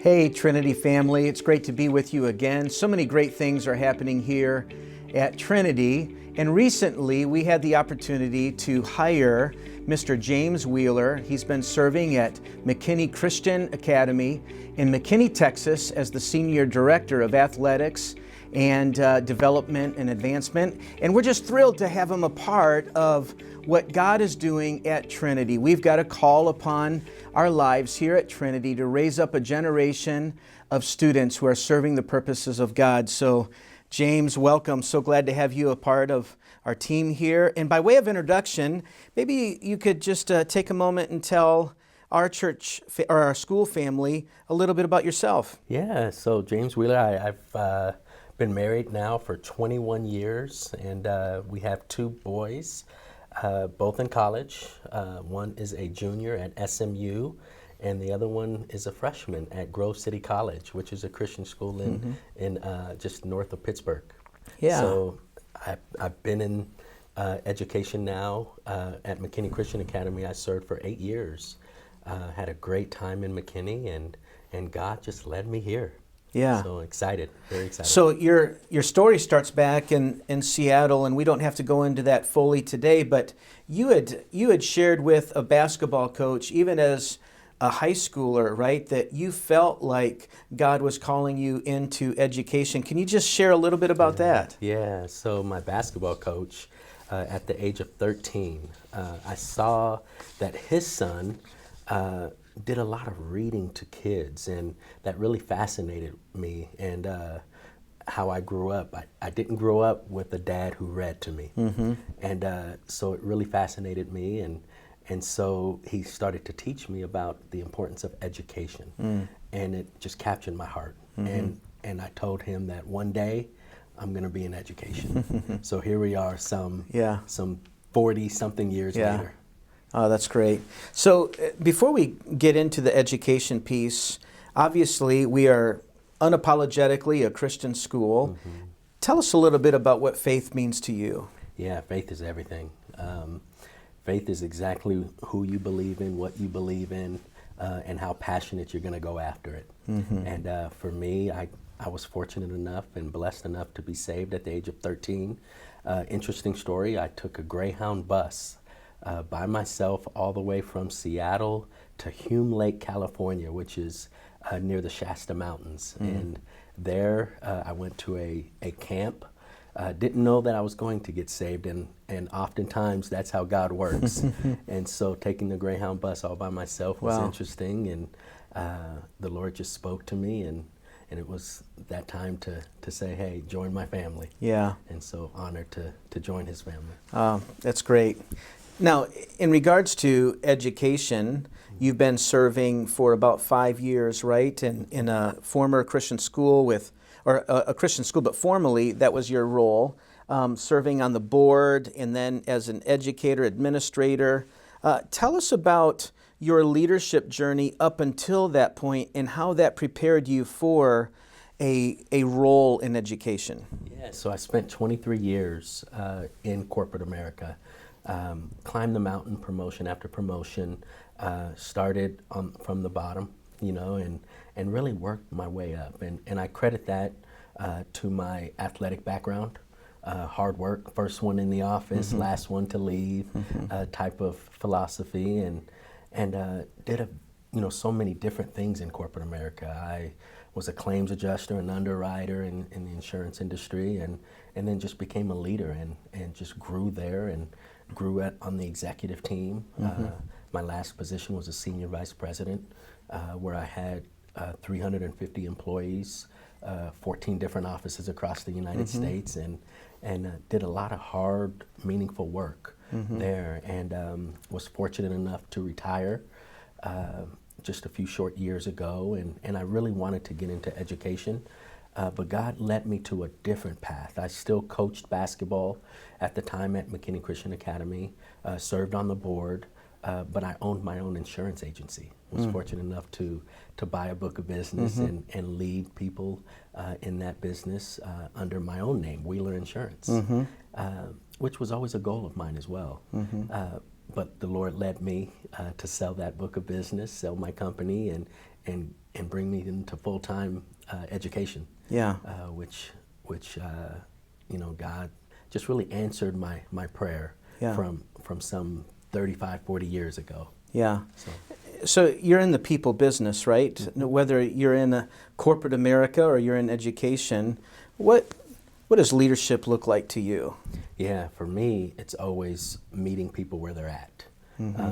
Hey, Trinity family, it's great to be with you again. So many great things are happening here at Trinity. And recently, we had the opportunity to hire Mr. James Wheeler. He's been serving at McKinney Christian Academy in McKinney, Texas, as the Senior Director of Athletics and Development and Advancement. And we're just thrilled to have him a part of what God is doing at Trinity. We've got a call upon our lives here at Trinity to raise up a generation of students who are serving the purposes of God. So, James, welcome. So glad to have you a part of our team here. And by way of introduction, maybe you could just take a moment and tell our church or our school family a little bit about yourself. Yeah, so James Wheeler, I've been married now for 21 years, and we have two boys, both in college. One is a junior at SMU, and the other one is a freshman at Grove City College, which is a Christian school in just north of Pittsburgh. Yeah. So I've been in education now at McKinney Christian Academy. I served for 8 years. Had a great time in McKinney, and God just led me here. Yeah. So excited, very excited. So your story starts back in Seattle, and we don't have to go into that fully today, but you had shared with a basketball coach, even as a high schooler, right, that you felt like God was calling you into education. Can you just share a little bit about that? Yeah, so my basketball coach, at the age of 13, I saw that his son did a lot of reading to kids, and that really fascinated me. And how I grew up, I didn't grow up with a dad who read to me, and so it really fascinated me. And so he started to teach me about the importance of education, and it just captured my heart. And I told him that one day I'm going to be in education. So here we are, some 40-something years later. Oh, that's great. So before we get into the education piece, obviously we are unapologetically a Christian school. Tell us a little bit about what faith means to you. Yeah, faith is everything. Faith is exactly who you believe in, what you believe in, and how passionate you're going to go after it. And for me, I was fortunate enough and blessed enough to be saved at the age of 13. Interesting story, I took a Greyhound bus by myself all the way from Seattle to Hume Lake, California, which is near the Shasta Mountains. And there I went to a camp. Didn't know that I was going to get saved, and oftentimes that's how God works. And so taking the Greyhound bus all by myself was interesting, and the Lord just spoke to me, and it was that time to say, hey, join my family. Yeah. And so honored to join his family. That's great. Now, in regards to education, you've been serving for about 5 years, right, in a former Christian school a Christian school, but formally that was your role, serving on the board and then as an educator, administrator. Tell us about your leadership journey up until that point and how that prepared you for a role in education. Yeah, so I spent 23 years in corporate America. Climbed the mountain promotion after promotion, started from the bottom, and really worked my way up. And I credit that to my athletic background, hard work, first one in the office, last one to leave, type of philosophy, and did so many different things in corporate America. I was a claims adjuster, an underwriter in the insurance industry, and then just became a leader and just grew there and grew on the executive team. My last position was a senior vice president, where I had 350 employees, 14 different offices across the United States, and did a lot of hard, meaningful work there, and was fortunate enough to retire just a few short years ago, and I really wanted to get into education. But God led me to a different path. I still coached basketball at the time at McKinney Christian Academy, served on the board, but I owned my own insurance agency. Was fortunate enough to buy a book of business and lead people in that business under my own name, Wheeler Insurance, which was always a goal of mine as well. But the Lord led me to sell that book of business, sell my company, and bring me into full-time education. Yeah. Which God just really answered my prayer Yeah. from some 35, 40 years ago. Yeah. So you're in the people business, right? Whether you're in corporate America or you're in education, what does leadership look like to you? Yeah, for me, it's always meeting people where they're at.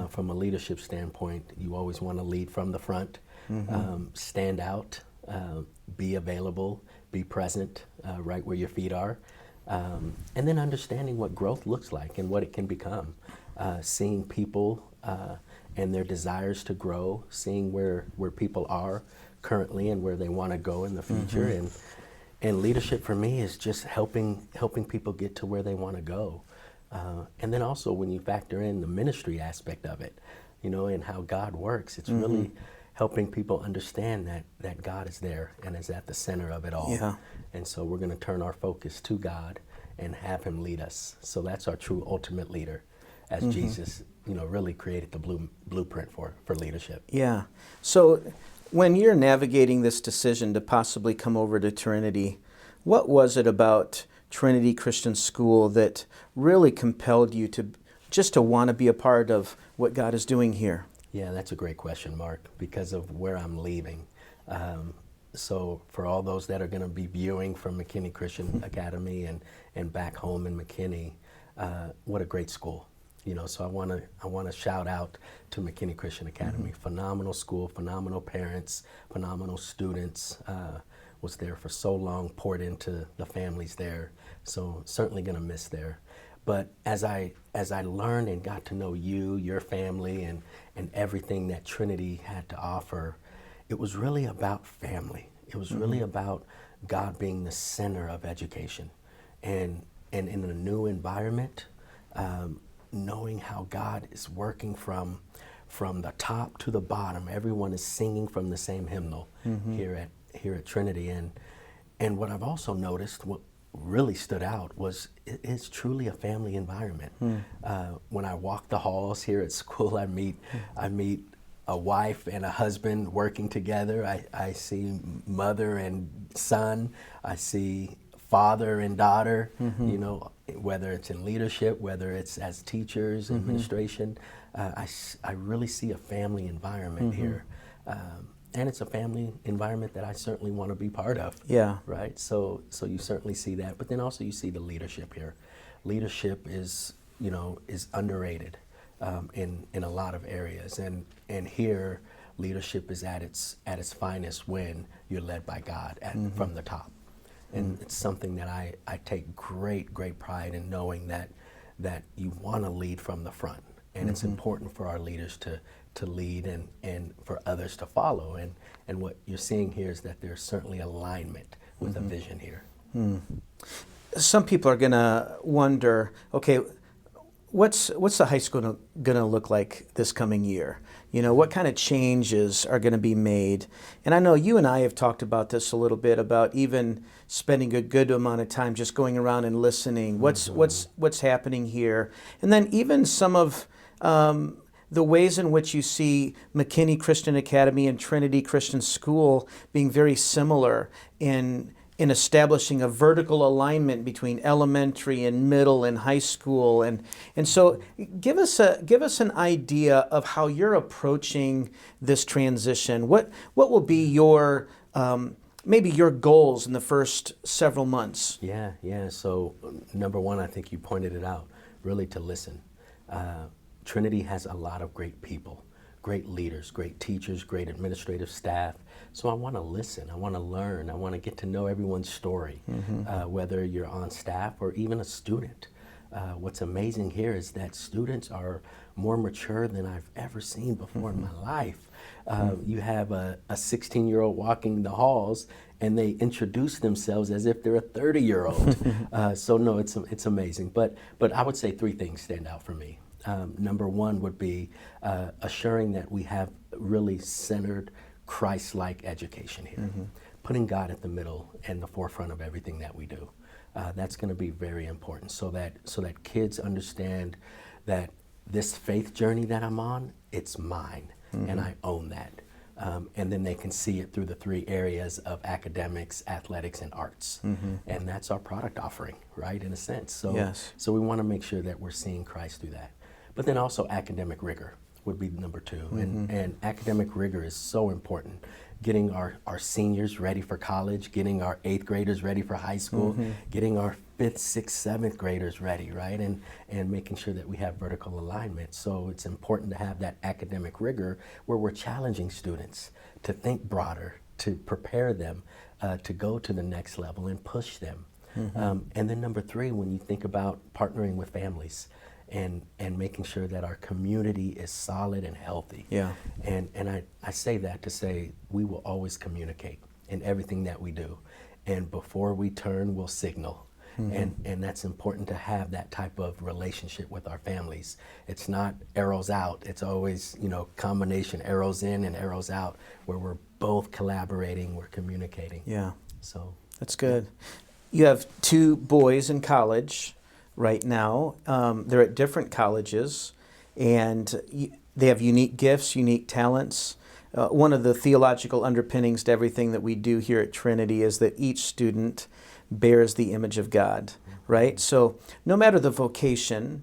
From a leadership standpoint, you always want to lead from the front, stand out, be available, be present, right where your feet are, and then understanding what growth looks like and what it can become. Seeing people and their desires to grow, seeing where people are currently and where they want to go in the future. And leadership for me is just helping people get to where they want to go. And then also when you factor in the ministry aspect of it, and how God works, it's really helping people understand that God is there and is at the center of it all. Yeah. And so we're going to turn our focus to God and have him lead us. So that's our true ultimate leader, as Jesus, really created the blueprint for leadership. Yeah. So when you're navigating this decision to possibly come over to Trinity, what was it about Trinity Christian School that really compelled you to want to be a part of what God is doing here? Yeah, that's a great question, Mark, because of where I'm leaving. So for all those that are going to be viewing from McKinney Christian Academy and back home in McKinney, what a great school. So I want to shout out to McKinney Christian Academy. Phenomenal school, phenomenal parents, phenomenal students. Was there for so long, poured into the families there. So certainly going to miss there. But as I learned and got to know you, your family, and everything that Trinity had to offer, it was really about family. It was really about God being the center of education, and in a new environment. Knowing how God is working from the top to the bottom. Everyone is singing from the same hymnal here at Trinity. And what I've also noticed, what really stood out, was it's truly a family environment. When I walk the halls here at school, I meet a wife and a husband working together. I see mother and son. I see father and daughter, whether it's in leadership, whether it's as teachers, administration. I really see a family environment here. And it's a family environment that I certainly want to be part of. Yeah. Right? So you certainly see that. But then also you see the leadership here. Leadership is underrated in a lot of areas. And here, leadership is at its finest when you're led by God from the top. And it's something that I take great pride in, knowing that you want to lead from the front. And it's important for our leaders to lead and for others to follow. And what you're seeing here is that there's certainly alignment with a vision here. Some people are going to wonder, okay, what's the high school going to look like this coming year? What kind of changes are going to be made? And I know you and I have talked about this a little bit, about even spending a good amount of time just going around and listening. What's happening here? And then even some of the ways in which you see McKinney Christian Academy and Trinity Christian School being very similar in establishing a vertical alignment between elementary and middle and high school, and so give us an idea of how you're approaching this transition. What will be your maybe your goals in the first several months? Yeah. So number one, I think you pointed it out, really to listen. Trinity has a lot of great people, great leaders, great teachers, great administrative staff. So I want to listen, I want to learn, I want to get to know everyone's story, whether you're on staff or even a student. What's amazing here is that students are more mature than I've ever seen before in my life. You have a 16-year-old walking the halls and they introduce themselves as if they're a 30-year-old. So no, it's amazing. But I would say three things stand out for me. Number one would be assuring that we have really centered Christ-like education here, putting God at the middle and the forefront of everything that we do. That's going to be very important, so that kids understand that this faith journey that I'm on, it's mine, and I own that. And then they can see it through the three areas of academics, athletics, and arts. And that's our product offering, right, in a sense. So, Yes. so we want to make sure that we're seeing Christ through that. But then also academic rigor would be number two. And academic rigor is so important. Getting our seniors ready for college, getting our 8th graders ready for high school, getting our 5th, 6th, 7th graders ready, right? And making sure that we have vertical alignment. So it's important to have that academic rigor where we're challenging students to think broader, to prepare them to go to the next level and push them. And then number three, when you think about partnering with families, and making sure that our community is solid and healthy. Yeah. And I say that to say we will always communicate in everything that we do. And before we turn, we'll signal. And that's important to have that type of relationship with our families. It's not arrows out. It's always, combination arrows in and arrows out where we're both collaborating, we're communicating. Yeah. So That's good. You have 2 boys in college right now. They're at different colleges, and they have unique gifts, unique talents. One of the theological underpinnings to everything that we do here at Trinity is that each student bears the image of God, right? So no matter the vocation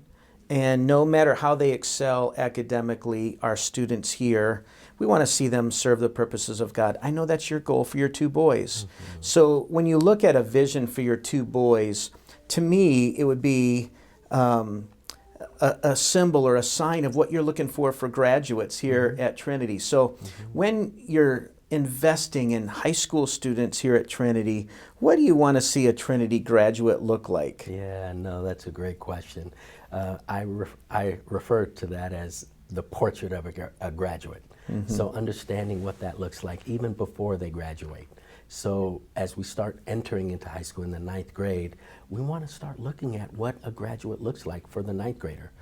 and no matter how they excel academically, our students here, we want to see them serve the purposes of God. I know that's your goal for your 2 boys. So when you look at a vision for your 2 boys, to me, it would be a symbol or a sign of what you're looking for graduates here at Trinity. So when you're investing in high school students here at Trinity, what do you want to see a Trinity graduate look like? Yeah, no, that's a great question. I refer to that as the portrait of a graduate. So understanding what that looks like even before they graduate. So as we start entering into high school in the 9th grade, we want to start looking at what a graduate looks like for the 9th grader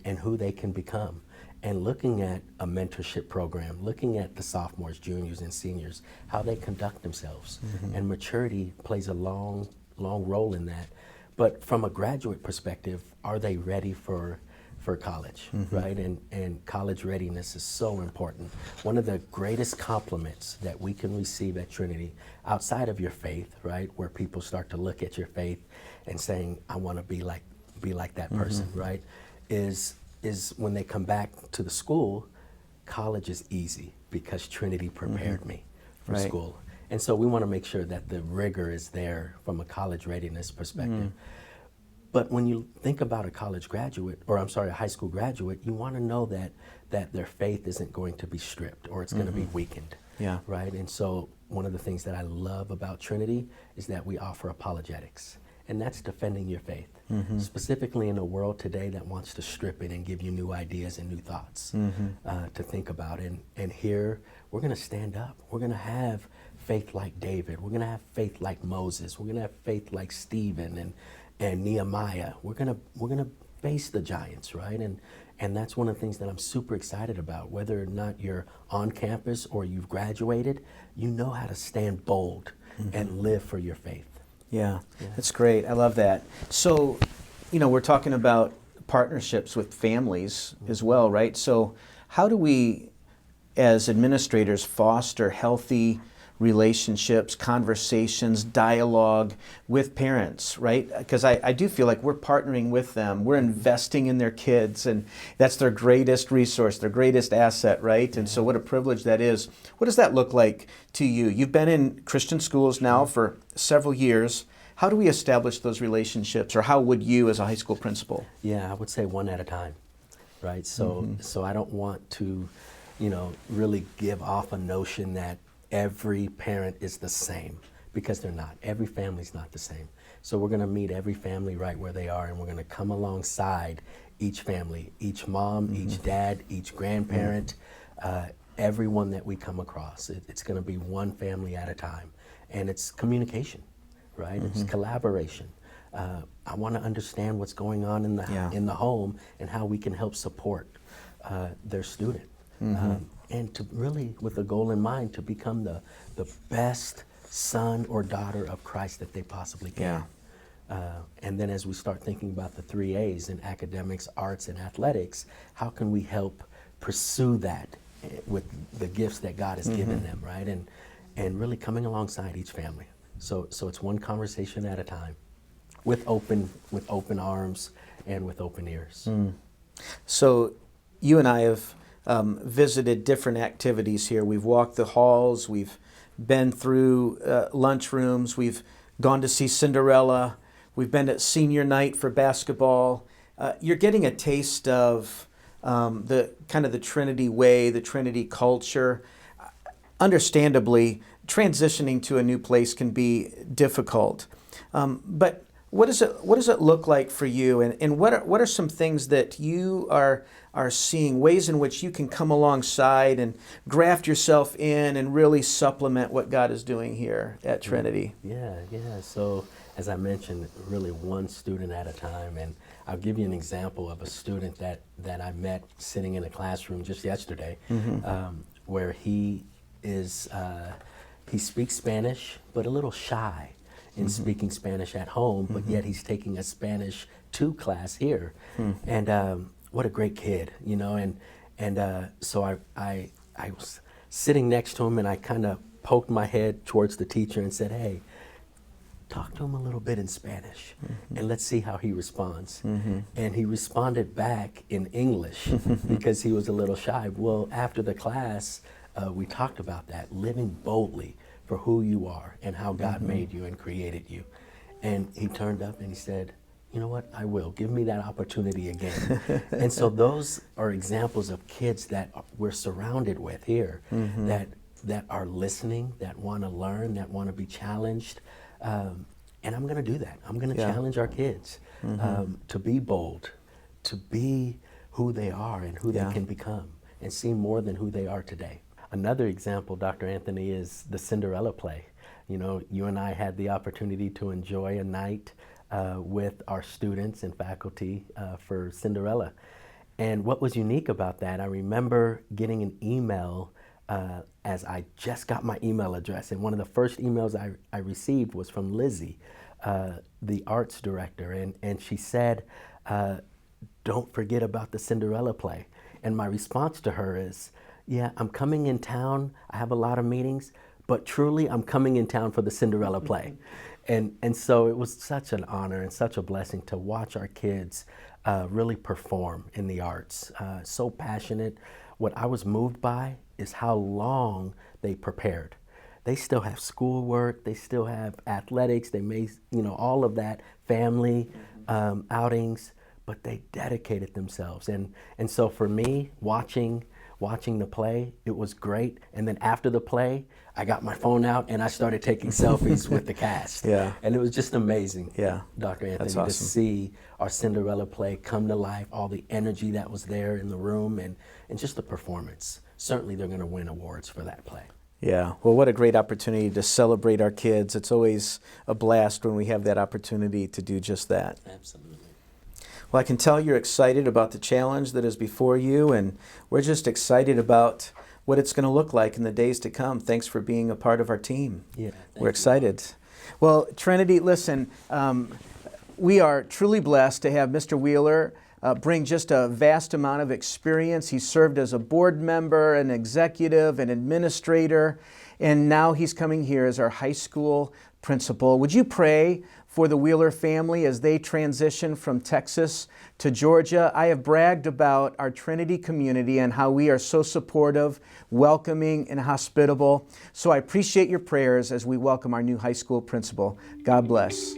and who they can become. And looking at a mentorship program, looking at the sophomores, juniors, and seniors, how they conduct themselves. And maturity plays a long role in that. But from a graduate perspective, are they ready for college, right? And college readiness is so important. One of the greatest compliments that we can receive at Trinity, outside of your faith, right, where people start to look at your faith and saying, I want to be like that person, right, is when they come back to the school, college is easy because Trinity prepared me for school. And so we want to make sure that the rigor is there from a college readiness perspective. But when you think about a a high school graduate, you want to know that their faith isn't going to be stripped or it's going to be weakened, right? And so one of the things that I love about Trinity is that we offer apologetics, and that's defending your faith, specifically in a world today that wants to strip it and give you new ideas and new thoughts to think about. And here, we're going to stand up. We're going to have faith like David. We're going to have faith like Moses. We're going to have faith like Stephen and Nehemiah. We're gonna face the giants, right? And that's one of the things that I'm super excited about. Whether or not you're on campus or you've graduated, you know how to stand bold and live for your faith. Yeah, that's great. I love that. So, we're talking about partnerships with families as well, right? So how do we, as administrators, foster healthy relationships, conversations, dialogue with parents, right? Because I do feel like we're partnering with them. We're investing in their kids, and that's their greatest resource, their greatest asset, right? And so what a privilege that is. What does that look like to you? You've been in Christian schools now for several years. How do we establish those relationships, or how would you as a high school principal? Yeah, I would say one at a time, right? So I don't want to, really give off a notion that every parent is the same, because they're not. Every family's not the same. So we're going to meet every family right where they are, and we're going to come alongside each family, each mom, each dad, each grandparent, everyone that we come across. It's going to be one family at a time. And it's communication, right? It's collaboration. I want to understand what's going on in the home and how we can help support their student. And to really, with a goal in mind, to become the best son or daughter of Christ that they possibly can. And then as we start thinking about the 3 A's in academics, arts, and athletics, how can we help pursue that with the gifts that God has given them, right? And really coming alongside each family. So it's one conversation at a time, with open arms and with open ears. So you and I have visited different activities here. We've walked the halls, we've been through lunchrooms, we've gone to see Cinderella, we've been at senior night for basketball. You're getting a taste of the kind of the Trinity way, the Trinity culture. Understandably, transitioning to a new place can be difficult. But what does it look like for you, and what are some things that you are seeing, ways in which you can come alongside and graft yourself in and really supplement what God is doing here at Trinity? Yeah. So as I mentioned, really one student at a time, and I'll give you an example of a student that I met sitting in a classroom just yesterday, where he speaks Spanish, but a little shy in speaking Spanish at home, but yet he's taking a Spanish 2 class here. And what a great kid, you know, and so I was sitting next to him, and I kind of poked my head towards the teacher and said, hey, talk to him a little bit in Spanish, and let's see how he responds. And he responded back in English because he was a little shy. Well, after the class, we talked about that, living boldly for who you are and how God made you and created you. And he turned up and he said, you know what, I will. Give me that opportunity again. And so those are examples of kids that we're surrounded with here, that are listening, that want to learn, that want to be challenged. And I'm going to do that. I'm going to challenge our kids to be bold, to be who they are and who they can become, and see more than who they are today. Another example, Dr. Anthony, is the Cinderella play. You know, you and I had the opportunity to enjoy a night with our students and faculty for Cinderella. And what was unique about that, I remember getting an email as I just got my email address. And one of the first emails I received was from Lizzie, the arts director. And she said, don't forget about the Cinderella play. And my response to her is, yeah, I'm coming in town. I have a lot of meetings, but truly I'm coming in town for the Cinderella play. And so it was such an honor and such a blessing to watch our kids really perform in the arts. So passionate. What I was moved by is how long they prepared. They still have schoolwork, they still have athletics, they may, you know, all of that, family outings, but they dedicated themselves. And so for me, watching the play, it was great. And then after the play, I got my phone out and I started taking selfies with the cast. Yeah. And it was just amazing, yeah, Dr. Anthony, that's awesome. To see our Cinderella play come to life, all the energy that was there in the room, and just the performance. Certainly they're going to win awards for that play. Yeah, well, what a great opportunity to celebrate our kids. It's always a blast when we have that opportunity to do just that. Absolutely. Well, I can tell you're excited about the challenge that is before you, and we're just excited about what it's going to look like in the days to come. Thanks for being a part of our team. Yeah, we're excited. Well, Trinity, listen, we are truly blessed to have Mr. Wheeler bring just a vast amount of experience. He served as a board member, an executive, an administrator, and now he's coming here as our high school principal. Would you pray for the Wheeler family as they transition from Texas to Georgia? I have bragged about our Trinity community and how we are so supportive, welcoming, and hospitable. So I appreciate your prayers as we welcome our new high school principal. God bless.